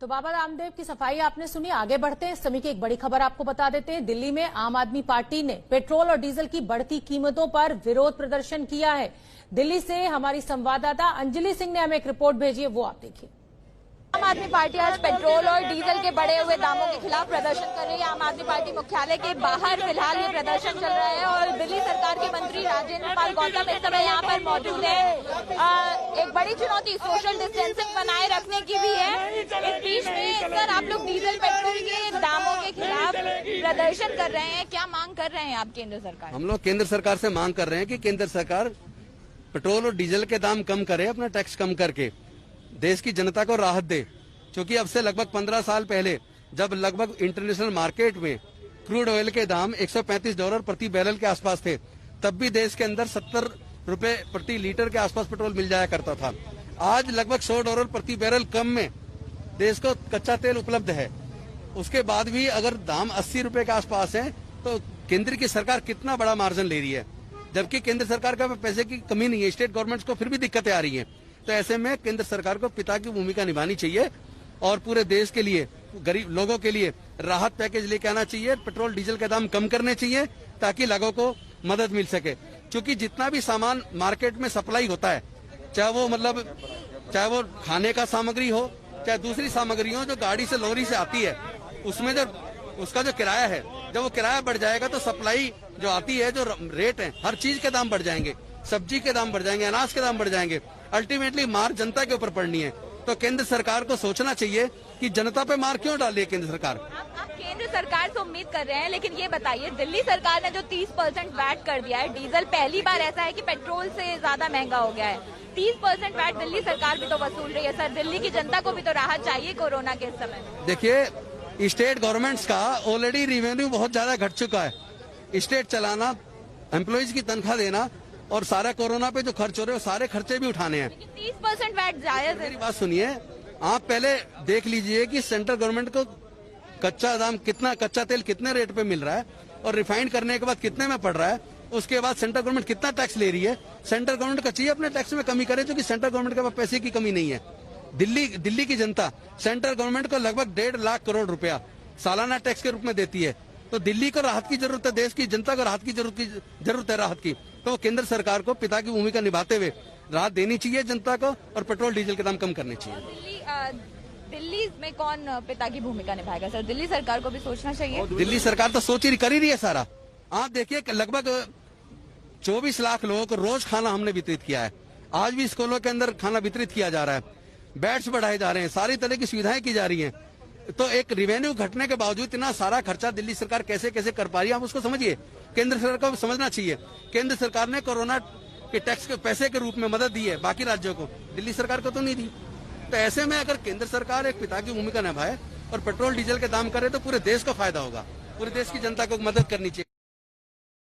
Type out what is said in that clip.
तो बाबा रामदेव की सफाई आपने सुनी। आगे बढ़ते हैं, इस समय की एक बड़ी खबर आपको बता देते हैं। दिल्ली में आम आदमी पार्टी ने पेट्रोल और डीजल की बढ़ती कीमतों पर विरोध प्रदर्शन किया है। दिल्ली से हमारी संवाददाता अंजलि सिंह ने हमें एक रिपोर्ट भेजी है, वो आप देखिए। आम आदमी पार्टी आज पेट्रोल और डीजल के बढ़े हुए दामों के खिलाफ प्रदर्शन कर रही है। आम आदमी पार्टी मुख्यालय के बाहर फिलहाल ये प्रदर्शन चल रहा है और दिल्ली सरकार के मंत्री राजेंद्र पाल गौतम इस समय यहाँ पर मौजूद है। एक बड़ी चुनौती सोशल डिस्टेंसिंग बनाए रखने की भी है। इस बीच में सर, आप लोग डीजल पेट्रोल के दामों के खिलाफ प्रदर्शन कर रहे हैं, क्या मांग कर रहे हैं आप केंद्र सरकार? हम लोग केंद्र सरकार से मांग कर रहे हैं कि केंद्र सरकार पेट्रोल और डीजल के दाम कम करे, अपना टैक्स कम करके देश की जनता को राहत दे। क्योंकि अब से लगभग 15 साल पहले जब लगभग इंटरनेशनल मार्केट में क्रूड ऑयल के दाम $135 प्रति बैरल के आसपास थे, तब भी देश के अंदर 70 रुपए प्रति लीटर के आसपास पेट्रोल मिल जाया करता था। आज लगभग $100 प्रति बैरल कम में देश को कच्चा तेल उपलब्ध है। उसके बाद भी अगर दाम 80 रुपए के आसपास है तो केंद्र की सरकार कितना बड़ा मार्जिन ले रही है, जबकि केंद्र सरकार का पैसे की कमी नहीं है। स्टेट गवर्नमेंट्स को फिर भी दिक्कतें आ रही हैं। तो ऐसे में केंद्र सरकार को पिता की भूमिका निभानी चाहिए और पूरे देश के लिए, गरीब लोगों के लिए राहत पैकेज लेके आना चाहिए। पेट्रोल डीजल के दाम कम करने चाहिए ताकि लोगों को मदद मिल सके। क्योंकि जितना भी सामान मार्केट में सप्लाई होता है, चाहे वो खाने का सामग्री हो, चाहे दूसरी सामग्री हो जो गाड़ी से लॉरी से आती है, उसमें जो उसका जो किराया है, जब वो किराया बढ़ जाएगा तो सप्लाई जो आती है, जो रेट है, हर चीज के दाम बढ़ जाएंगे। सब्जी के दाम बढ़ जाएंगे, अनाज के दाम बढ़ जाएंगे। अल्टीमेटली मार जनता के ऊपर पड़नी है। तो केंद्र सरकार को सोचना चाहिए कि जनता पे मार क्यों डाल रही है केंद्र सरकार। आप केंद्र सरकार से उम्मीद कर रहे हैं, लेकिन ये बताइए, दिल्ली सरकार ने जो 30% वैट कर दिया है, डीजल पहली बार ऐसा है कि पेट्रोल से ज्यादा महंगा हो गया है। 30% वैट दिल्ली सरकार भी तो वसूल रही है। सर, दिल्ली की जनता को भी तो राहत चाहिए कोरोना के समय। देखिए, स्टेट गवर्नमेंट्स का ऑलरेडी रेवेन्यू बहुत ज्यादा घट चुका है। स्टेट चलाना, एम्प्लॉइज की तनख्वाह देना और सारा कोरोना पे जो खर्च हो रहे हैं सारे खर्चे भी उठाने हैं। 30% वैट जायज है। मेरी बात सुनिए, आप पहले देख लीजिए कि सेंट्रल गवर्नमेंट को कच्चा तेल कितने रेट पे मिल रहा है और रिफाइंड करने के बाद कितने में पड़ रहा है। उसके बाद सेंट्रल गवर्नमेंट कितना टैक्स ले रही है। सेंट्रल गवर्नमेंट का चाहिए अपने टैक्स में कमी करे, क्योंकि सेंट्रल गवर्नमेंट के पास पैसे की कमी नहीं है। दिल्ली की जनता सेंट्रल गवर्नमेंट को लगभग 1.5 लाख करोड़ रुपया सालाना टैक्स के रूप में देती है। तो दिल्ली को राहत की जरूरत है, देश की जनता को राहत की जरूरत है राहत की। तो केंद्र सरकार को पिता की भूमिका निभाते हुए राहत देनी चाहिए जनता को और पेट्रोल डीजल के दाम कम करने चाहिए। दिल्ली में कौन पिता की भूमिका निभाएगा सर? दिल्ली सरकार को भी सोचना चाहिए। दिल्ली सरकार तो कर ही रही है सारा। आप देखिए, लगभग 24 लाख लोगों को रोज खाना हमने वितरित किया है। आज भी स्कूलों के अंदर खाना वितरित किया जा रहा है, बेड्स बढ़ाए जा रहे हैं, सारी तरह की सुविधाएं की जा रही हैं। तो एक रिवेन्यू घटने के बावजूद इतना सारा खर्चा दिल्ली सरकार कैसे कर पा रही है, आप उसको समझिए। केंद्र सरकार को समझना चाहिए। केंद्र सरकार ने कोरोना के टैक्स के पैसे के रूप में मदद दी है बाकी राज्यों को, दिल्ली सरकार को तो नहीं दी। तो ऐसे में अगर केंद्र सरकार एक पिता की भूमिका निभाए और पेट्रोल डीजल के दाम करे तो पूरे देश को फायदा होगा, पूरे देश की जनता को मदद करनी चाहिए।